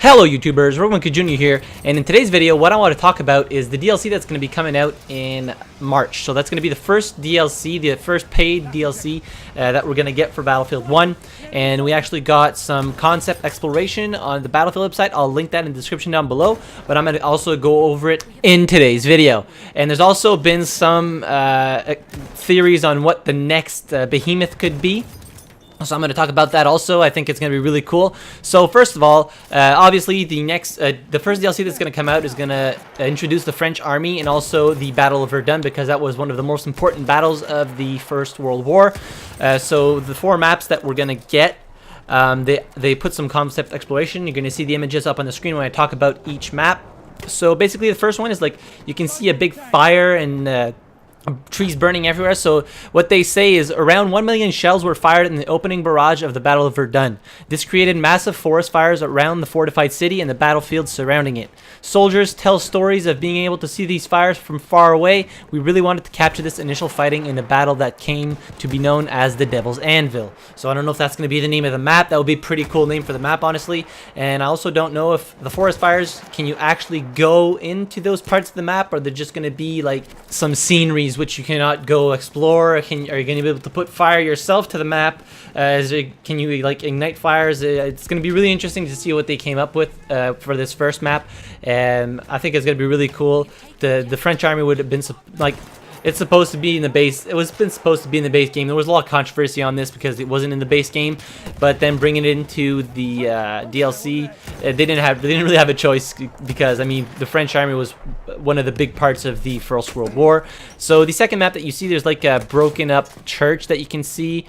Hello YouTubers, Roman Jr. here, and in today's video what I want to talk about is the DLC that's going to be coming out in March. So that's going to be the first DLC, the first paid DLC that we're going to get for Battlefield 1, and we actually got some concept exploration on the Battlefield website. I'll link that in the description down below, but I'm going to also go over it in today's video. And there's also been some theories on what the next Behemoth could be. So I'm going to talk about that also. I think it's going to be really cool. So first of all, obviously the first DLC that's going to come out is going to introduce the French army and also the Battle of Verdun, because that was one of the most important battles of the First World War. So the 4 maps that we're going to get, they put some concept exploration. You're going to see the images up on the screen when I talk about each map. So basically the first one is like, you can see a big fire and trees burning everywhere. So what they say is around 1 million shells were fired in the opening barrage of the Battle of Verdun. This created massive forest fires around the fortified city and the battlefield surrounding it. Soldiers tell stories of being able to see these fires from far away. We really wanted to capture this initial fighting in a battle that came to be known as the Devil's Anvil. So I don't know if that's going to be the name of the map. That would be a pretty cool name for the map, honestly. And I also don't know if the forest fires, can you actually go into those parts of the map, or they're just going to be like some sceneries which you cannot go explore. Are you going to be able to put fire yourself to the map? Can you like ignite fires? It's going to be really interesting to see what they came up with for this first map, and I think it's going to be really cool. The French army would have been like, it's supposed to be in the base. Supposed to be in the base game. There was a lot of controversy on this because it wasn't in the base game, but then bringing it into the DLC, they didn't really have a choice, because I mean the French army was one of the big parts of the First World War. So the second map that you see, there's like a broken up church that you can see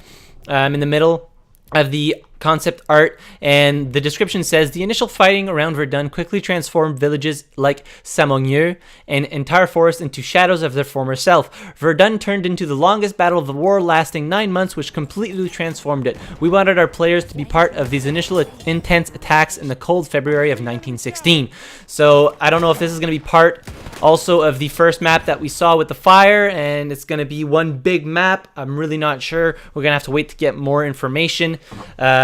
in the middle of the concept art, and the description says the initial fighting around Verdun quickly transformed villages like Samonieux and entire forests into shadows of their former self. Verdun turned into the longest battle of the war, lasting 9 months, which completely transformed it. We wanted our players to be part of these initial intense attacks in the cold February of 1916. So I don't know if this is going to be part also of the first map that we saw with the fire, and it's going to be one big map. I'm really not sure. We're going to have to wait to get more information.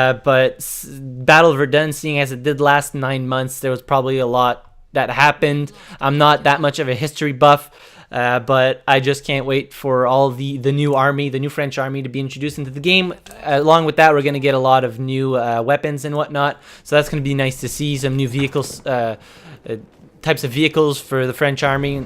But Battle of Verdun, seeing as it did last 9 months, there was probably a lot that happened. I'm not that much of a history buff, but I just can't wait for all the new army, the new French army, to be introduced into the game. Along with that, we're going to get a lot of new weapons and whatnot, so that's going to be nice to see. Some new vehicles, types of vehicles for the French army.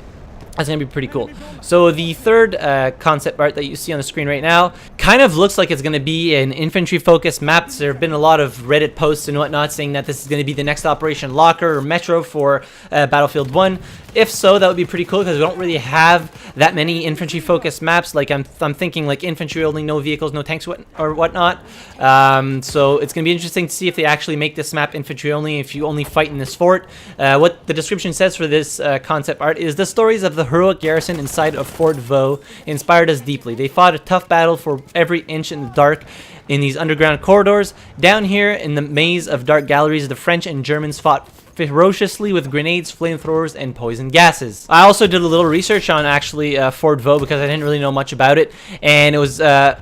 That's going to be pretty cool. So the third concept art that you see on the screen right now kind of looks like it's going to be an infantry-focused map. So there have been a lot of Reddit posts and whatnot saying that this is going to be the next Operation Locker or Metro for Battlefield 1. If so, that would be pretty cool, because we don't really have that many infantry-focused maps. Like I'm thinking like infantry only, no vehicles, no tanks or whatnot. So it's going to be interesting to see if they actually make this map infantry only, if you only fight in this fort. What the description says for this concept art is the stories of the heroic garrison inside of Fort Vaux inspired us deeply. They fought a tough battle for every inch in the dark in these underground corridors. Down here in the maze of dark galleries, the French and Germans fought ferociously with grenades, flamethrowers, and poison gases. I also did a little research on actually Fort Vaux, because I didn't really know much about it, and it was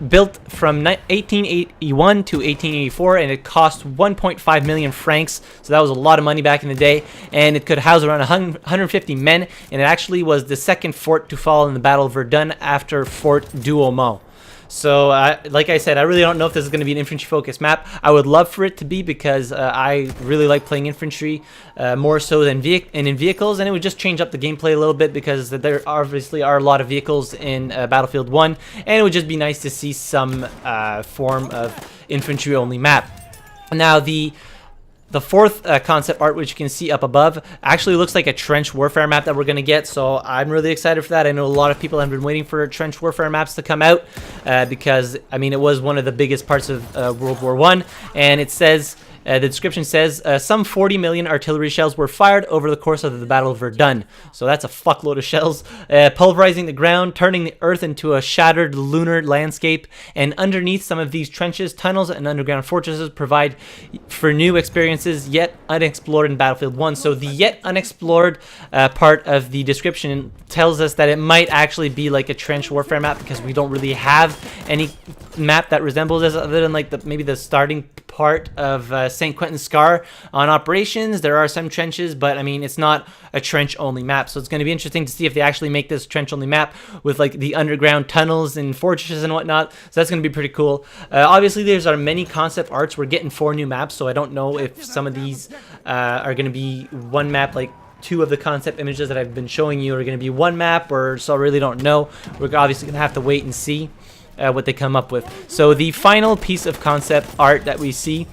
built from 1881 to 1884, and it cost 1.5 million francs, so that was a lot of money back in the day, and it could house around 150 men, and it actually was the second fort to fall in the Battle of Verdun after Fort Douaumont. So, like I said, I really don't know if this is going to be an infantry-focused map. I would love for it to be, because I really like playing infantry more so than in vehicles, and it would just change up the gameplay a little bit, because there obviously are a lot of vehicles in Battlefield 1, and it would just be nice to see some form of infantry-only map. Now, the fourth concept art, which you can see up above, actually looks like a trench warfare map that we're going to get, so I'm really excited for that. I know a lot of people have been waiting for trench warfare maps to come out, because, I mean, it was one of the biggest parts of World War I, and it says, the description says, some 40 million artillery shells were fired over the course of the Battle of Verdun. So that's a fuckload of shells, pulverizing the ground, turning the earth into a shattered lunar landscape. And underneath some of these trenches, tunnels and underground fortresses provide for new experiences yet unexplored in Battlefield 1. So the yet unexplored part of the description tells us that it might actually be like a trench warfare map, because we don't really have any map that resembles this other than like maybe the starting part of St. Quentin Scar on operations. There are some trenches, but I mean, it's not a trench-only map. So it's going to be interesting to see if they actually make this trench-only map with like the underground tunnels and fortresses and whatnot. So that's going to be pretty cool. Obviously, there's many concept arts. We're getting 4 new maps, so I don't know if some of these are going to be one map, like 2 of the concept images that I've been showing you are going to be one map, or so I really don't know. We're obviously going to have to wait and see what they come up with. So the final piece of concept art that we see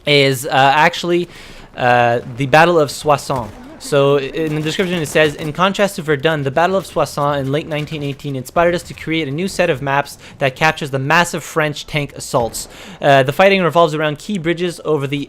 is actually the Battle of Soissons. So in the description it says, in contrast to Verdun, the Battle of Soissons in late 1918 inspired us to create a new set of maps that captures the massive French tank assaults. The fighting revolves around key bridges over the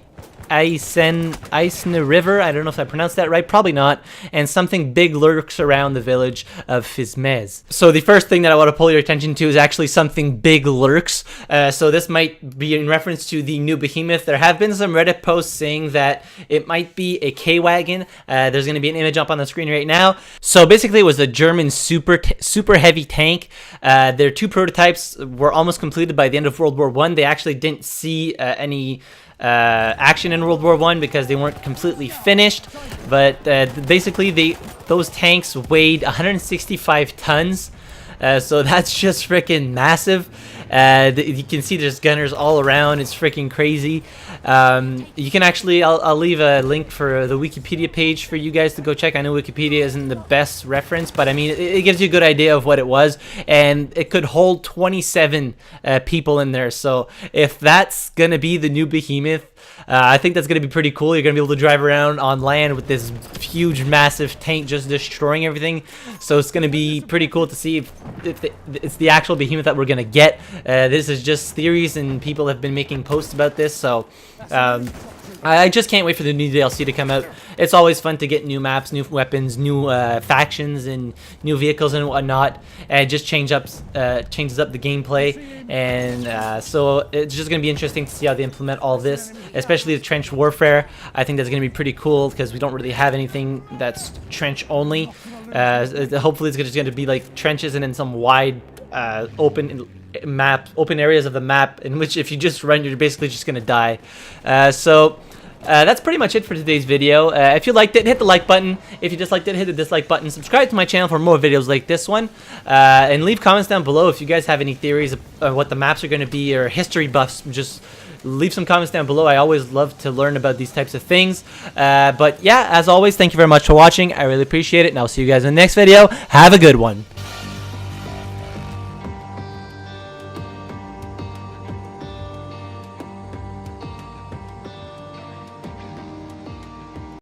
Aisne River, I don't know if I pronounced that right, probably not, and something big lurks around the village of Fismes. So the first thing that I want to pull your attention to is actually something big lurks. So this might be in reference to the new Behemoth. There have been some Reddit posts saying that it might be a K-Wagon. There's going to be an image up on the screen right now. So basically it was a German super heavy tank. Their 2 prototypes were almost completed by the end of World War I. They actually didn't see any action in World War I because they weren't completely finished, but basically those tanks weighed 165 tons, so that's just freaking massive. You can see there's gunners all around. It's freaking crazy. You can actually, I'll leave a link for the Wikipedia page for you guys to go check. I know Wikipedia isn't the best reference, but I mean, it gives you a good idea of what it was, and it could hold 27 people in there. So if that's gonna be the new Behemoth, I think that's going to be pretty cool. You're going to be able to drive around on land with this huge, massive tank just destroying everything. So it's going to be pretty cool to see if it's the actual Behemoth that we're going to get. This is just theories, and people have been making posts about this. So I just can't wait for the new DLC to come out. It's always fun to get new maps, new weapons, new factions, and new vehicles and whatnot. And it just changes up the gameplay. And so it's just going to be interesting to see how they implement all this, especially the trench warfare. I think that's going to be pretty cool because we don't really have anything that's trench only. Hopefully it's just going to be like trenches and then some wide open areas of the map in which if you just run, you're basically just going to die. That's pretty much it for today's video. If you liked it, hit the like button. If you disliked it, hit the dislike button. Subscribe to my channel for more videos like this one. And leave comments down below if you guys have any theories of what the maps are going to be, or history buffs. Just leave some comments down below. I always love to learn about these types of things. But yeah, as always, thank you very much for watching. I really appreciate it, and I'll see you guys in the next video. Have a good one.